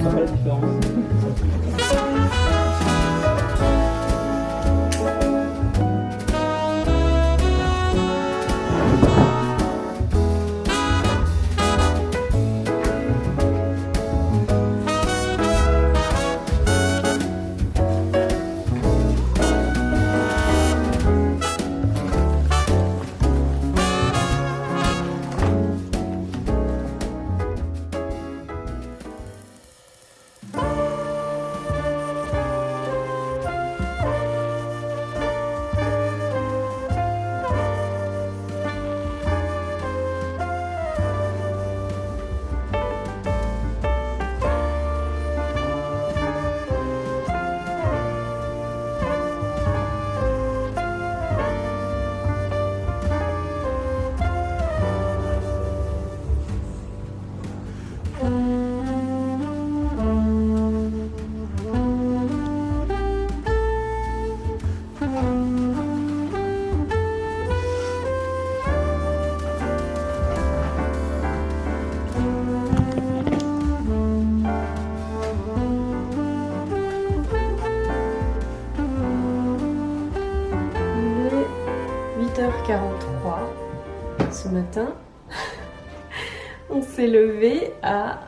vois pas la différence. Il est 8h43 ce matin. On s'est levé à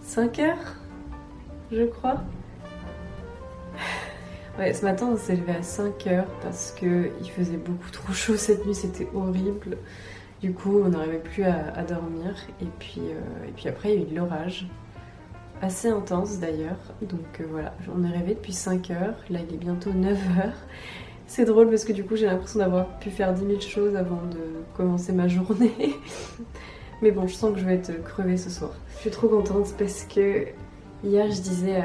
5h, je crois. Ouais, ce matin on s'est levé à 5h parce que il faisait beaucoup trop chaud cette nuit, c'était horrible. Du coup on n'arrivait plus à dormir et puis après il y a eu de l'orage. Assez intense d'ailleurs, donc voilà, on est réveillé depuis 5h, là il est bientôt 9h. C'est drôle parce que du coup j'ai l'impression d'avoir pu faire 10 000 choses avant de commencer ma journée. Mais bon, je sens que je vais être crevée ce soir. Je suis trop contente parce que hier je disais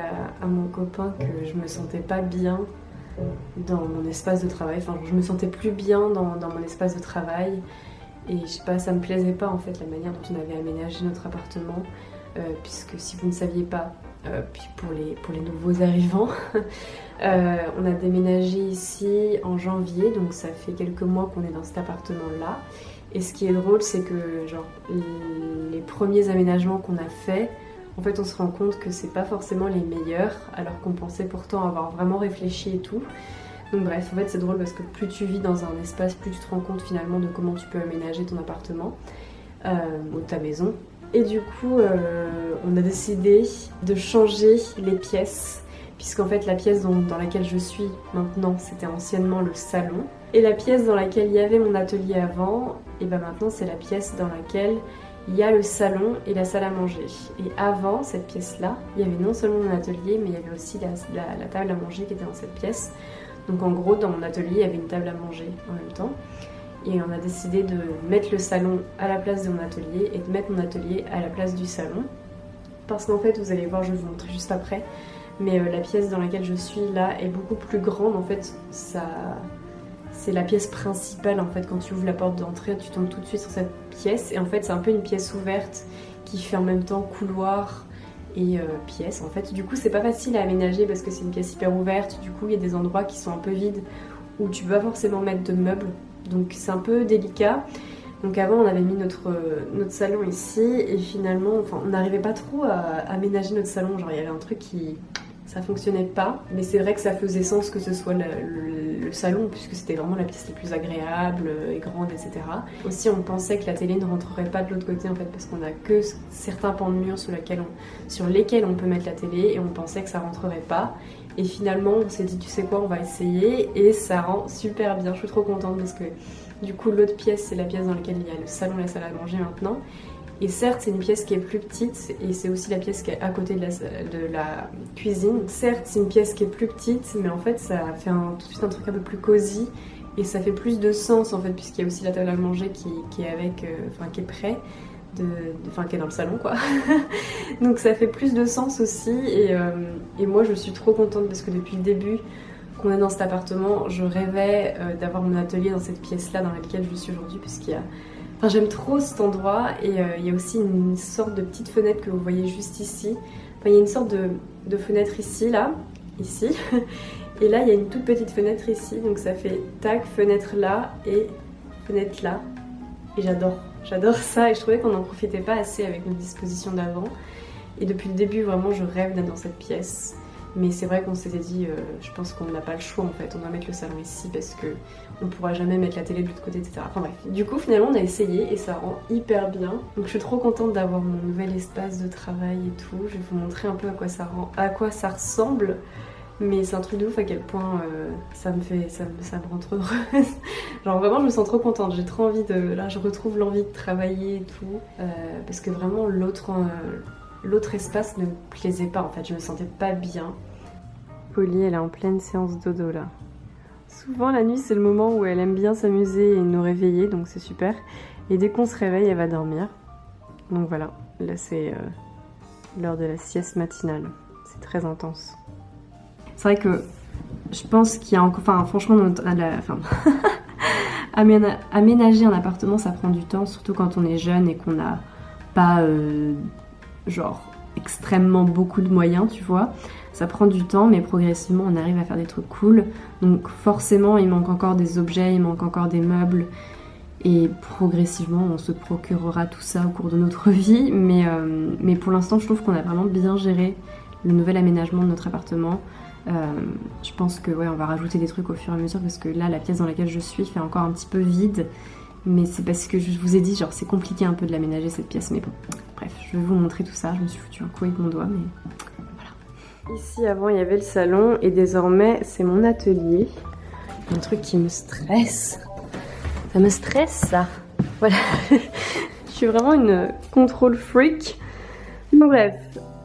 à mon copain que je me sentais pas bien dans mon espace de travail. Enfin, je me sentais plus bien dans mon espace de travail. Et je sais pas, ça me plaisait pas en fait la manière dont on avait aménagé notre appartement. Puisque si vous ne saviez pas, puis pour les nouveaux arrivants, on a déménagé ici en janvier, donc ça fait quelques mois qu'on est dans cet appartement-là. Et ce qui est drôle, c'est que genre les premiers aménagements qu'on a fait, en fait on se rend compte que c'est pas forcément les meilleurs, alors qu'on pensait pourtant avoir vraiment réfléchi et tout. Donc bref, en fait c'est drôle parce que plus tu vis dans un espace, plus tu te rends compte finalement de comment tu peux aménager ton appartement ou ta maison. Et du coup, on a décidé de changer les pièces, puisqu'en fait la pièce dans laquelle je suis maintenant, c'était anciennement le salon. Et la pièce dans laquelle il y avait mon atelier avant, et ben maintenant c'est la pièce dans laquelle il y a le salon et la salle à manger. Et avant cette pièce-là, il y avait non seulement mon atelier, mais il y avait aussi la table à manger qui était dans cette pièce. Donc en gros, dans mon atelier, il y avait une table à manger en même temps. Et on a décidé de mettre le salon à la place de mon atelier et de mettre mon atelier à la place du salon. Parce qu'en fait, vous allez voir, je vais vous montrer juste après, mais la pièce dans laquelle je suis là est beaucoup plus grande. En fait, c'est la pièce principale. En fait, quand tu ouvres la porte d'entrée, tu tombes tout de suite sur cette pièce. Et en fait, c'est un peu une pièce ouverte qui fait en même temps couloir et pièce. En fait, du coup, c'est pas facile à aménager parce que c'est une pièce hyper ouverte. Du coup, il y a des endroits qui sont un peu vides où tu peux pas forcément mettre de meubles. Donc c'est un peu délicat. Donc avant on avait mis notre salon ici et finalement on n'arrivait pas trop à aménager notre salon. Genre il y avait un truc ça fonctionnait pas. Mais c'est vrai que ça faisait sens que ce soit le salon puisque c'était vraiment la pièce la plus agréable et grande, etc. Aussi on pensait que la télé ne rentrerait pas de l'autre côté en fait parce qu'on a que certains pans de mur sur lesquels on peut mettre la télé et on pensait que ça rentrerait pas. Et finalement, on s'est dit, tu sais quoi, on va essayer et ça rend super bien. Je suis trop contente parce que du coup, l'autre pièce, c'est la pièce dans laquelle il y a le salon et la salle à manger maintenant. Et certes, c'est une pièce qui est plus petite et c'est aussi la pièce qui est à côté de la cuisine. Certes, c'est une pièce qui est plus petite, mais en fait, ça fait tout de suite un truc un peu plus cosy et ça fait plus de sens en fait, puisqu'il y a aussi la table à manger qui est avec, qui est près. Qui est dans le salon quoi. Donc ça fait plus de sens aussi et moi je suis trop contente parce que depuis le début qu'on est dans cet appartement, je rêvais d'avoir mon atelier dans cette pièce là dans laquelle je suis aujourd'hui puisqu'il y a... Enfin j'aime trop cet endroit et il y a aussi une sorte de petite fenêtre que vous voyez juste ici. Enfin il y a une sorte de fenêtre ici et là il y a une toute petite fenêtre ici donc ça fait tac, fenêtre là et fenêtre là et j'adore ça et je trouvais qu'on n'en profitait pas assez avec nos dispositions d'avant Et depuis le début, vraiment, je rêve d'être dans cette pièce. Mais c'est vrai qu'on s'était dit, je pense qu'on n'a pas le choix en fait, on doit mettre le salon ici parce que on pourra jamais mettre la télé de l'autre côté, etc. Enfin bref, du coup finalement on a essayé et ça rend hyper bien. Donc je suis trop contente d'avoir mon nouvel espace de travail et tout. Je vais vous montrer un peu à quoi ça ressemble. Mais c'est un truc de ouf à quel point ça me rend trop heureuse. Genre vraiment je me sens trop contente, j'ai trop envie de... Là je retrouve l'envie de travailler et tout. Parce que vraiment l'autre espace ne me plaisait pas en fait, je me sentais pas bien. Polly elle est en pleine séance dodo là. Souvent la nuit c'est le moment où elle aime bien s'amuser et nous réveiller, donc c'est super. Et dès qu'on se réveille elle va dormir. Donc voilà, là c'est l'heure de la sieste matinale. C'est très intense. C'est vrai que je pense qu'il y a encore... Enfin franchement, aménager un appartement ça prend du temps, surtout quand on est jeune et qu'on n'a pas genre extrêmement beaucoup de moyens, tu vois. Ça prend du temps, mais progressivement on arrive à faire des trucs cool. Donc forcément il manque encore des objets, il manque encore des meubles. Et progressivement on se procurera tout ça au cours de notre vie. Mais pour l'instant je trouve qu'on a vraiment bien géré le nouvel aménagement de notre appartement. Je pense que ouais, on va rajouter des trucs au fur et à mesure parce que là la pièce dans laquelle je suis fait encore un petit peu vide. Mais c'est parce que je vous ai dit, genre c'est compliqué un peu de l'aménager cette pièce, mais bon. Bref, je vais vous montrer tout ça. Je me suis foutu un coup avec mon doigt, mais voilà. Ici avant il y avait le salon et désormais c'est mon atelier. Un truc qui me stresse. Ça me stresse ça. Voilà. Je suis vraiment une control freak. Bon bref.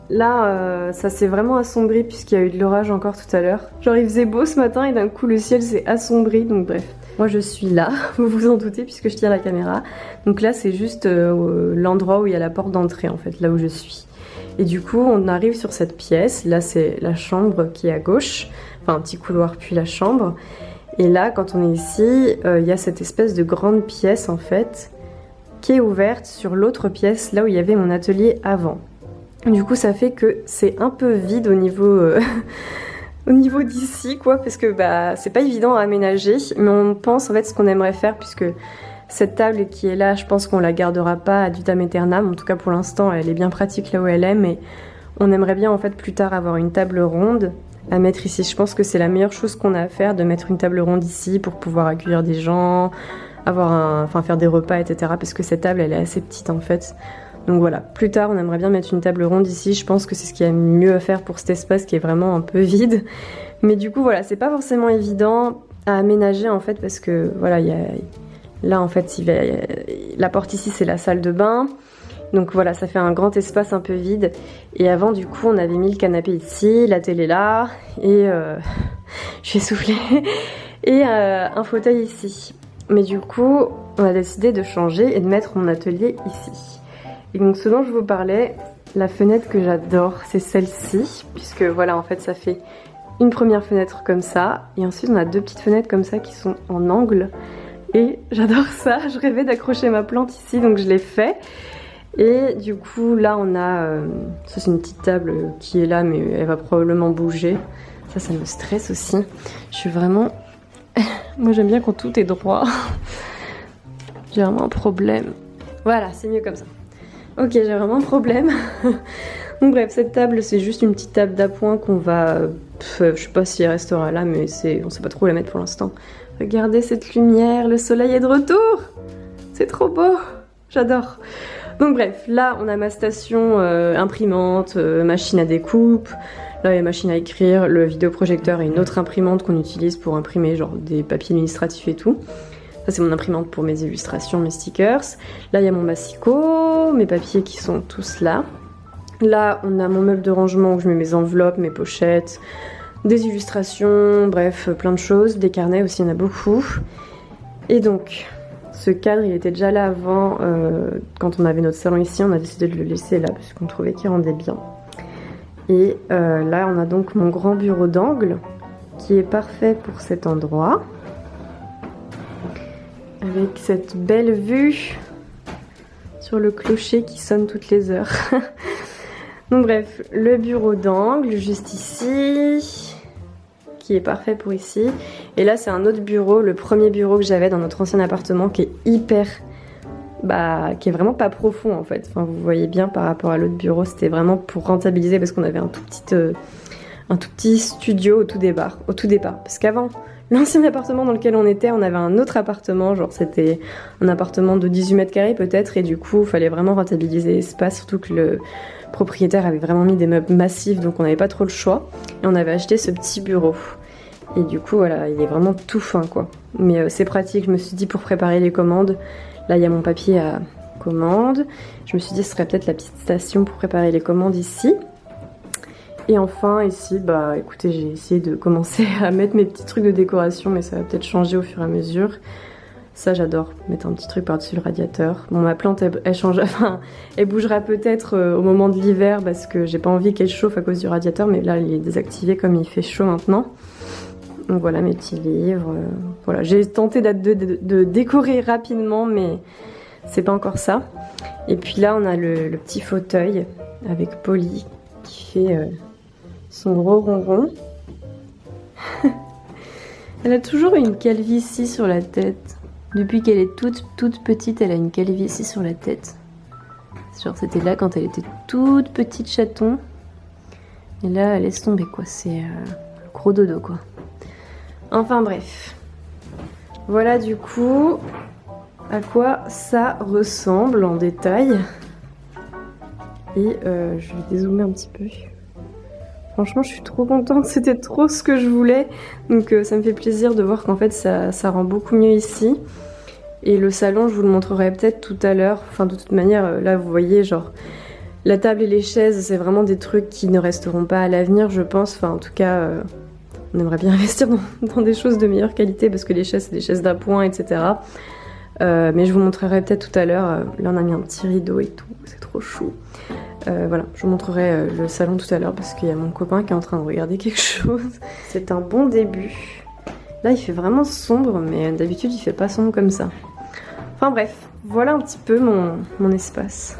Là, ça s'est vraiment assombri puisqu'il y a eu de l'orage encore tout à l'heure. Genre il faisait beau ce matin et d'un coup le ciel s'est assombri, donc bref. Moi je suis là, vous vous en doutez puisque je tiens la caméra. Donc là c'est juste l'endroit où il y a la porte d'entrée en fait, là où je suis. Et du coup on arrive sur cette pièce, là c'est la chambre qui est à gauche, enfin un petit couloir puis la chambre. Et là quand on est ici, il y a cette espèce de grande pièce en fait, qui est ouverte sur l'autre pièce, là où il y avait mon atelier avant. Du coup ça fait que c'est un peu vide au niveau... Au niveau d'ici quoi, parce que bah c'est pas évident à aménager, mais on pense en fait ce qu'on aimerait faire puisque cette table qui est là, je pense qu'on la gardera pas ad vitam aeternam, en tout cas pour l'instant elle est bien pratique là où elle est, mais on aimerait bien en fait plus tard avoir une table ronde à mettre ici. Je pense que c'est la meilleure chose qu'on a à faire, de mettre une table ronde ici pour pouvoir accueillir des gens, faire des repas etc, parce que cette table elle est assez petite en fait. Donc voilà, plus tard on aimerait bien mettre une table ronde ici, je pense que c'est ce qu'il y a mieux à faire pour cet espace qui est vraiment un peu vide. Mais du coup voilà, c'est pas forcément évident à aménager en fait parce que voilà, là en fait la porte ici c'est la salle de bain. Donc voilà, ça fait un grand espace un peu vide. Et avant du coup on avait mis le canapé ici, la télé là, et je vais souffler, et un fauteuil ici. Mais du coup on a décidé de changer et de mettre mon atelier ici. Et donc ce dont je vous parlais, la fenêtre que j'adore, c'est celle-ci, puisque voilà en fait ça fait une première fenêtre comme ça, et ensuite on a deux petites fenêtres comme ça qui sont en angle, et j'adore ça, je rêvais d'accrocher ma plante ici, donc je l'ai fait. Et du coup là on a, ça c'est une petite table qui est là mais elle va probablement bouger, ça me stresse aussi, je suis vraiment, moi j'aime bien quand tout est droit, j'ai vraiment un problème, voilà c'est mieux comme ça. Ok, j'ai vraiment un problème. Donc bref, cette table, c'est juste une petite table d'appoint qu'on va... je sais pas si elle restera là, mais on sait pas trop où la mettre pour l'instant. Regardez cette lumière, le soleil est de retour. C'est trop beau, j'adore. Donc bref, là, on a ma station imprimante, machine à découpe. Là, il y a machine à écrire, le vidéoprojecteur et une autre imprimante qu'on utilise pour imprimer genre des papiers administratifs et tout. Ça c'est mon imprimante pour mes illustrations, mes stickers. Là il y a mon massicot, mes papiers qui sont tous là. Là on a mon meuble de rangement où je mets mes enveloppes, mes pochettes, des illustrations, bref plein de choses. Des carnets aussi, il y en a beaucoup. Et donc ce cadre il était déjà là avant, quand on avait notre salon ici, on a décidé de le laisser là parce qu'on trouvait qu'il rendait bien. Et là on a donc mon grand bureau d'angle qui est parfait pour cet endroit. Avec cette belle vue sur le clocher qui sonne toutes les heures. Donc bref, le bureau d'angle juste ici, qui est parfait pour ici. Et là c'est un autre bureau, le premier bureau que j'avais dans notre ancien appartement qui est hyper qui est vraiment pas profond en fait. Enfin, vous voyez bien par rapport à l'autre bureau, c'était vraiment pour rentabiliser parce qu'on avait un tout petit studio au tout départ. Parce qu'avant, l'ancien appartement dans lequel on était, on avait un autre appartement, genre c'était un appartement de 18 mètres carrés peut-être, et du coup, il fallait vraiment rentabiliser l'espace, surtout que le propriétaire avait vraiment mis des meubles massifs, donc on n'avait pas trop le choix. Et on avait acheté ce petit bureau. Et du coup, voilà, il est vraiment tout fin, quoi. Mais c'est pratique, je me suis dit, pour préparer les commandes. Là, il y a mon papier à commande. Je me suis dit, ce serait peut-être la petite station pour préparer les commandes ici. Et enfin, ici, écoutez, j'ai essayé de commencer à mettre mes petits trucs de décoration, mais ça va peut-être changer au fur et à mesure. Ça, j'adore mettre un petit truc par-dessus le radiateur. Bon, ma plante, elle change, enfin, elle bougera peut-être au moment de l'hiver parce que j'ai pas envie qu'elle chauffe à cause du radiateur, mais là, il est désactivé comme il fait chaud maintenant. Donc voilà mes petits livres. Voilà, j'ai tenté de décorer rapidement, mais c'est pas encore ça. Et puis là, on a le petit fauteuil avec Polly qui fait son gros ronron. Elle a toujours une calvitie sur la tête. Depuis qu'elle est toute petite, elle a une calvitie sur la tête. Genre c'était là quand elle était toute petite chaton. Et là, elle laisse tomber quoi. C'est le gros dodo quoi. Enfin bref, voilà du coup à quoi ça ressemble en détail. Et je vais dézoomer un petit peu. Franchement, je suis trop contente, c'était trop ce que je voulais. Donc ça me fait plaisir de voir qu'en fait ça rend beaucoup mieux ici. Et le salon, je vous le montrerai peut-être tout à l'heure. Enfin de toute manière, là vous voyez genre la table et les chaises, c'est vraiment des trucs qui ne resteront pas à l'avenir je pense. Enfin en tout cas... on aimerait bien investir dans des choses de meilleure qualité parce que les chaises, c'est des chaises d'appoint, etc. Mais je vous montrerai peut-être tout à l'heure. Là, on a mis un petit rideau et tout. C'est trop chou. Voilà, je vous montrerai le salon tout à l'heure parce qu'il y a mon copain qui est en train de regarder quelque chose. C'est un bon début. Là, il fait vraiment sombre, mais d'habitude, il fait pas sombre comme ça. Enfin bref, voilà un petit peu mon espace.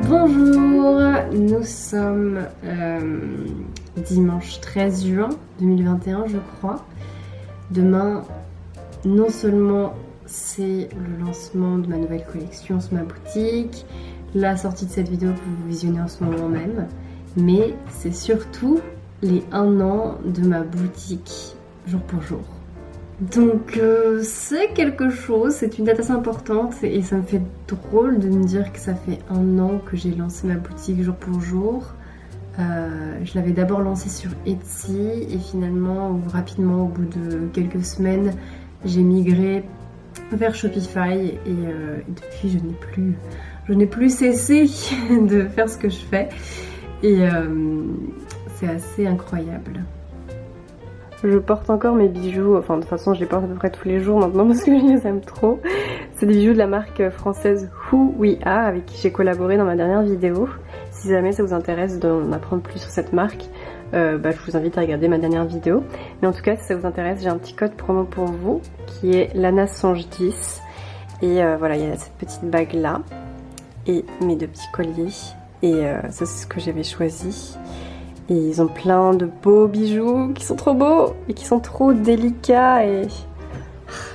Bonjour, nous sommes dimanche 13 juin 2021 je crois. Demain, non seulement c'est le lancement de ma nouvelle collection sur ma boutique, la sortie de cette vidéo que vous visionnez en ce moment même, mais c'est surtout les 1 an de ma boutique jour pour jour. Donc c'est quelque chose, c'est une date assez importante et ça me fait drôle de me dire que ça fait 1 an que j'ai lancé ma boutique jour pour jour. Je l'avais d'abord lancée sur Etsy et finalement, rapidement, au bout de quelques semaines, j'ai migré vers Shopify et depuis je n'ai plus cessé de faire ce que je fais et c'est assez incroyable. Je porte encore mes bijoux, enfin de toute façon je les porte à peu près tous les jours maintenant parce que je les aime trop. C'est des bijoux de la marque française Who We Are avec qui j'ai collaboré dans ma dernière vidéo. Si jamais ça vous intéresse d'en apprendre plus sur cette marque, je vous invite à regarder ma dernière vidéo. Mais en tout cas si ça vous intéresse, j'ai un petit code promo pour vous qui est LANASONGE10. Et voilà, il y a cette petite bague là et mes 2 petits colliers. Et ça c'est ce que j'avais choisi. Et ils ont plein de beaux bijoux qui sont trop beaux et qui sont trop délicats et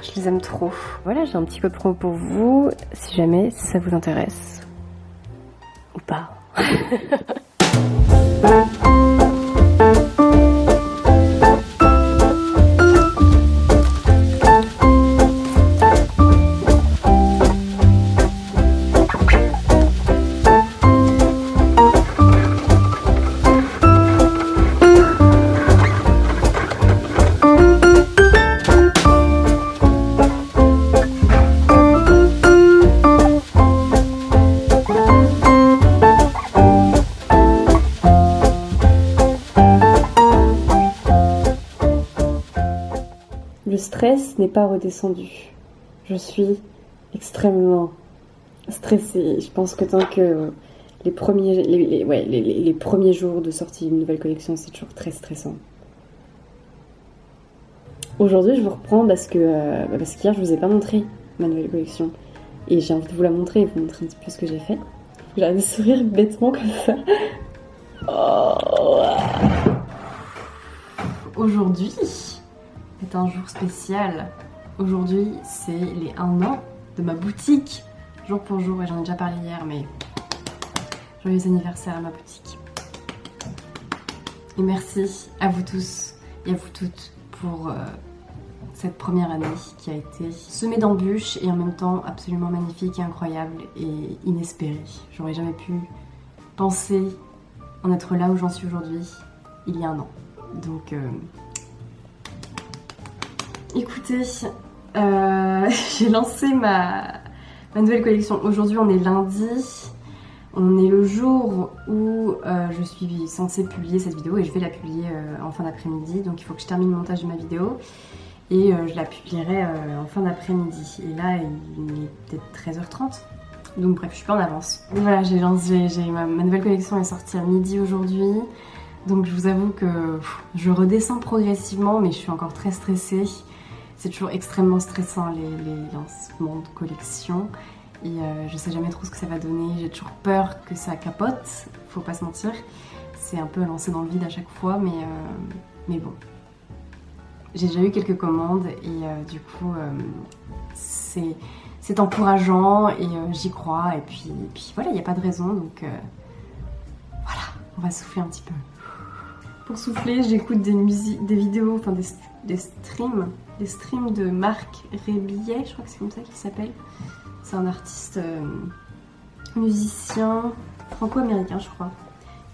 je les aime trop. Voilà, j'ai un petit code promo pour vous si jamais ça vous intéresse ou pas. Le stress n'est pas redescendu. Je suis extrêmement stressée. Je pense que tant que les premiers jours de sortie d'une nouvelle collection, c'est toujours très stressant. Aujourd'hui, je vous reprends parce qu'hier, je vous ai pas montré ma nouvelle collection. Et j'ai envie de vous la montrer et vous montrer un petit peu ce que j'ai fait. J'arrête de sourire bêtement comme ça. Oh. Aujourd'hui est un jour spécial. Aujourd'hui, c'est les 1 an de ma boutique, jour pour jour, et j'en ai déjà parlé hier, mais joyeux anniversaire à ma boutique. Et merci à vous tous et à vous toutes pour cette première année qui a été semée d'embûches et en même temps absolument magnifique et incroyable et inespérée. J'aurais jamais pu penser en être là où j'en suis aujourd'hui, il y a 1 an. Donc écoutez, j'ai lancé ma nouvelle collection. Aujourd'hui, on est lundi. On est le jour où je suis censée publier cette vidéo et je vais la publier en fin d'après-midi. Donc il faut que je termine le montage de ma vidéo et je la publierai en fin d'après-midi. Et là, il est peut-être 13h30. Donc bref, je suis pas en avance. Voilà, ma nouvelle collection est sortie à midi aujourd'hui. Donc je vous avoue que je redescends progressivement, mais je suis encore très stressée. C'est toujours extrêmement stressant les lancements de collection. Et je sais jamais trop ce que ça va donner. J'ai toujours peur que ça capote, faut pas se mentir. C'est un peu lancé dans le vide à chaque fois, mais bon. J'ai déjà eu quelques commandes et du coup c'est encourageant et j'y crois. Et puis voilà, il n'y a pas de raison, donc voilà, on va souffler un petit peu. Pour souffler, j'écoute des vidéos, enfin des streams de Marc Rébillet, je crois que c'est comme ça qu'il s'appelle. C'est un artiste musicien franco-américain, je crois.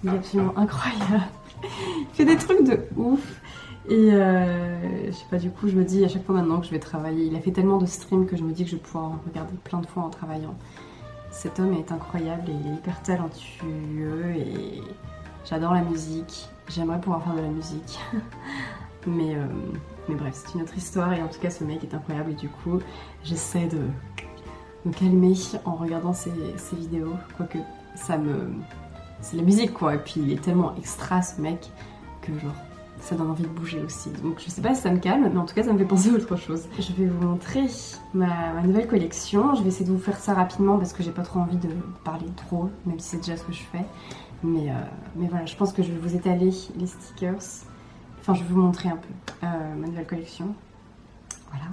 Il est absolument incroyable. Il fait des trucs de ouf. Et je sais pas, du coup, je me dis à chaque fois maintenant que je vais travailler. Il a fait tellement de streams que je me dis que je vais pouvoir en regarder plein de fois en travaillant. Cet homme est incroyable et il est hyper talentueux et j'adore la musique. J'aimerais pouvoir faire de la musique. mais bref, c'est une autre histoire et en tout cas, ce mec est incroyable et du coup, j'essaie de me calmer en regardant ses vidéos, quoique c'est la musique quoi, et puis il est tellement extra ce mec que genre ça donne envie de bouger aussi. Donc je sais pas si ça me calme, mais en tout cas ça me fait penser à autre chose. Je vais vous montrer ma nouvelle collection. Je vais essayer de vous faire ça rapidement parce que j'ai pas trop envie de parler trop, même si c'est déjà ce que je fais. Mais voilà, je pense que je vais vous étaler les stickers. Enfin, je vais vous montrer un peu ma nouvelle collection. Voilà.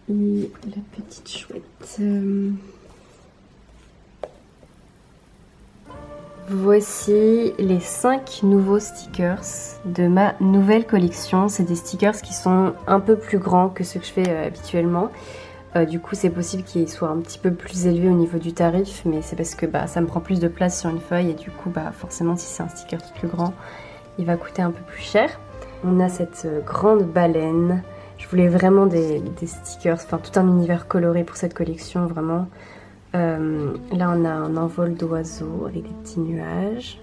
Et la petite chouette. Voici les 5 nouveaux stickers de ma nouvelle collection. C'est des stickers qui sont un peu plus grands que ceux que je fais habituellement. Du coup, c'est possible qu'ils soient un petit peu plus élevés au niveau du tarif, mais c'est parce que ça me prend plus de place sur une feuille et du coup, forcément, si c'est un sticker plus grand, il va coûter un peu plus cher. On a cette grande baleine. Je voulais vraiment des stickers, enfin tout un univers coloré pour cette collection, vraiment. Là, on a un envol d'oiseaux avec des petits nuages.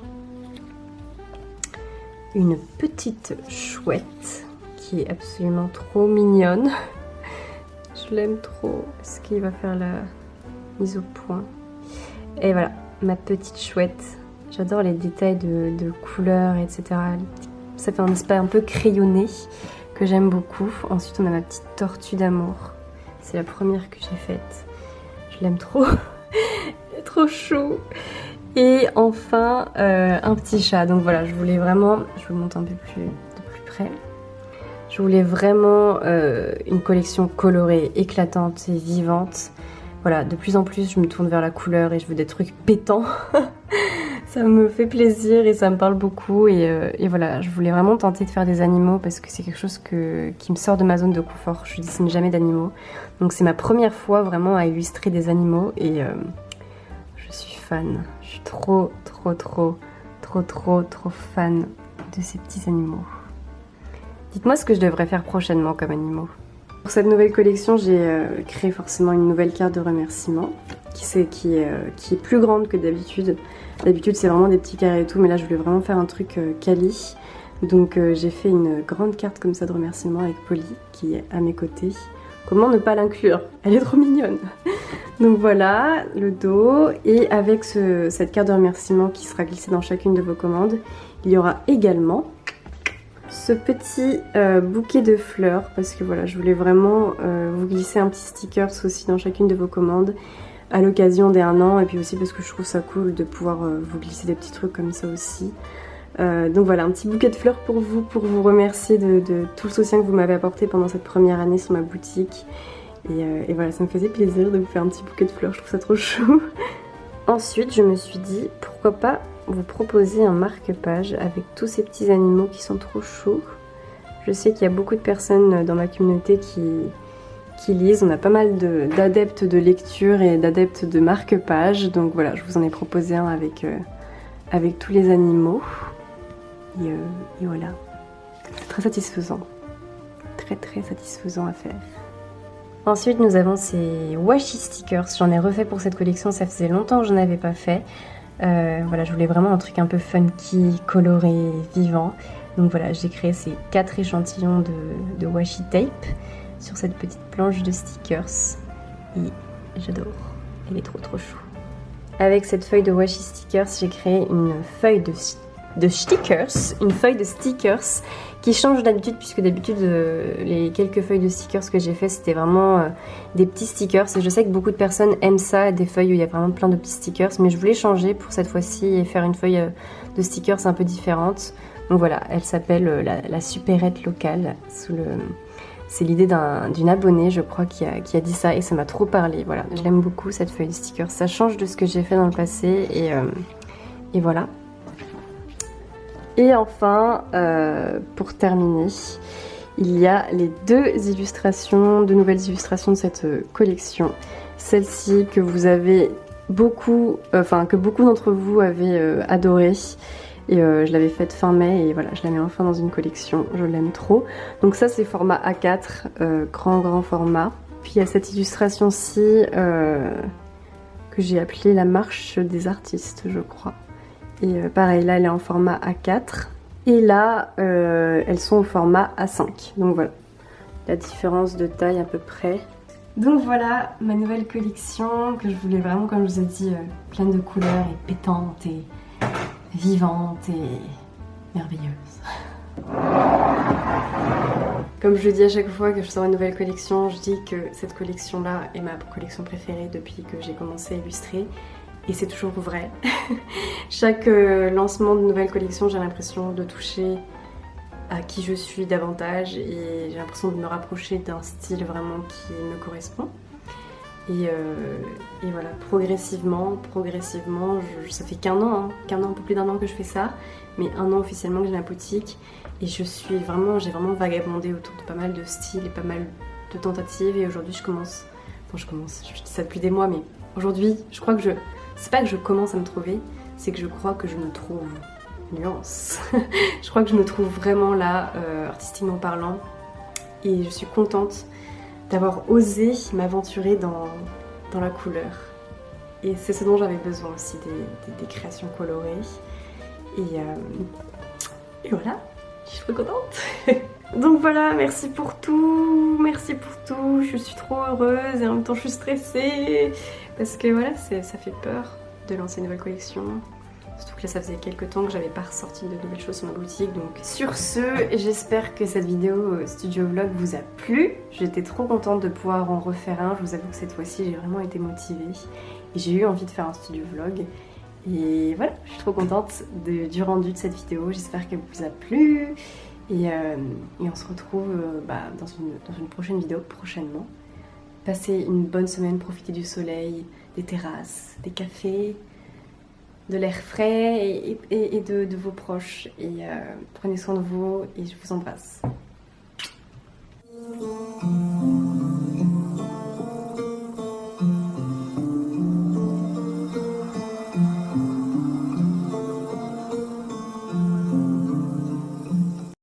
Une petite chouette qui est absolument trop mignonne. Je l'aime trop parce qu'il va faire la mise au point. Et voilà, ma petite chouette. J'adore les détails de couleurs, etc. Ça fait un aspect un peu crayonné que j'aime beaucoup. Ensuite, on a ma petite tortue d'amour. C'est la première que j'ai faite. Je l'aime trop. Il est trop chou. Et enfin, un petit chat. Donc voilà, je voulais vraiment... Je vous montre un peu de plus près. Je voulais vraiment une collection colorée, éclatante et vivante. Voilà, de plus en plus, je me tourne vers la couleur et je veux des trucs pétants. Ça me fait plaisir et ça me parle beaucoup. Et voilà, je voulais vraiment tenter de faire des animaux parce que c'est quelque chose qui me sort de ma zone de confort. Je dessine jamais d'animaux. Donc c'est ma première fois vraiment à illustrer des animaux et je suis fan. Je suis trop fan de ces petits animaux. Dites-moi ce que je devrais faire prochainement comme animaux. Pour cette nouvelle collection, j'ai créé forcément une nouvelle carte de remerciement qui est plus grande que d'habitude. D'habitude, c'est vraiment des petits carrés et tout, mais là, je voulais vraiment faire un truc quali. Donc, j'ai fait une grande carte comme ça de remerciement avec Polly qui est à mes côtés. Comment ne pas l'inclure? Elle est trop mignonne. Donc voilà, le dos. Et avec cette carte de remerciement qui sera glissée dans chacune de vos commandes, il y aura également ce petit bouquet de fleurs parce que voilà, je voulais vraiment vous glisser un petit sticker aussi dans chacune de vos commandes à l'occasion des 1 an et puis aussi parce que je trouve ça cool de pouvoir vous glisser des petits trucs comme ça aussi. Donc voilà, un petit bouquet de fleurs pour vous remercier de tout le soutien que vous m'avez apporté pendant cette première année sur ma boutique. Et voilà, ça me faisait plaisir de vous faire un petit bouquet de fleurs, je trouve ça trop chou. Ensuite, je me suis dit, pourquoi pas vous proposer un marque-page avec tous ces petits animaux qui sont trop choux. Je sais qu'il y a beaucoup de personnes dans ma communauté qui lisent. On a pas mal d'adeptes de lecture et d'adeptes de marque-page. Donc voilà, je vous en ai proposé un avec tous les animaux. Et voilà. C'est très satisfaisant. Très satisfaisant à faire. Ensuite, nous avons ces washi stickers. J'en ai refait pour cette collection, ça faisait longtemps que je n'en avais pas fait. Voilà, je voulais vraiment un truc un peu funky, coloré, vivant. Donc voilà, j'ai créé ces 4 échantillons de washi tape sur cette petite planche de stickers. Et j'adore, elle est trop chou. Avec cette feuille de washi stickers, j'ai créé une feuille de stickers, une feuille de stickers qui change d'habitude puisque d'habitude les quelques feuilles de stickers que j'ai fait c'était vraiment des petits stickers et je sais que beaucoup de personnes aiment ça, des feuilles où il y a vraiment plein de petits stickers, mais je voulais changer pour cette fois-ci et faire une feuille de stickers un peu différente. Donc voilà, elle s'appelle la supérette locale. C'est l'idée d'une abonnée, je crois, qui a dit ça et ça m'a trop parlé. Voilà, je l'aime beaucoup cette feuille de stickers. Ça change de ce que j'ai fait dans le passé et voilà. Et enfin, pour terminer, il y a les deux nouvelles illustrations de cette collection. Celle-ci que vous avez que beaucoup d'entre vous avaient adoré. Et je l'avais faite fin mai et voilà, je la mets enfin dans une collection, je l'aime trop. Donc ça c'est format A4, grand format. Puis il y a cette illustration-ci que j'ai appelée la marche des artistes, je crois. Et pareil, là elle est en format A4. Et là, elles sont au format A5. Donc voilà, la différence de taille à peu près. Donc voilà ma nouvelle collection que je voulais vraiment, comme je vous ai dit, pleine de couleurs et pétante et vivante et merveilleuse. Comme je le dis à chaque fois que je sors une nouvelle collection, je dis que cette collection-là est ma collection préférée depuis que j'ai commencé à illustrer. Et c'est toujours vrai. Chaque lancement de nouvelle collection, j'ai l'impression de toucher à qui je suis davantage et j'ai l'impression de me rapprocher d'un style vraiment qui me correspond. Et voilà, progressivement, ça fait qu'un an, un peu plus d'un an que je fais ça, mais un an officiellement que j'ai ma boutique. Et j'ai vraiment vagabondé autour de pas mal de styles et pas mal de tentatives. Et aujourd'hui je dis ça depuis des mois, mais aujourd'hui je crois que c'est pas que je commence à me trouver, c'est que je crois que je me trouve. Nuance. Je crois que je me trouve vraiment là, artistiquement parlant, et je suis contente d'avoir osé m'aventurer dans la couleur. Et c'est ce dont j'avais besoin aussi, des créations colorées. Et voilà, je suis trop contente. Donc voilà, merci pour tout, je suis trop heureuse et en même temps je suis stressée parce que voilà, ça fait peur de lancer une nouvelle collection. Surtout que là ça faisait quelques temps que j'avais pas ressorti de nouvelles choses sur ma boutique. Donc sur ce, j'espère que cette vidéo studio vlog vous a plu. J'étais trop contente de pouvoir en refaire un. Je vous avoue que cette fois-ci j'ai vraiment été motivée et j'ai eu envie de faire un studio vlog. Et voilà, je suis trop contente du rendu de cette vidéo. J'espère qu'elle vous a plu. Et on se retrouve dans une prochaine vidéo prochainement. Passez une bonne semaine, profitez du soleil, des terrasses, des cafés, de l'air frais et de vos proches. Et prenez soin de vous et je vous embrasse.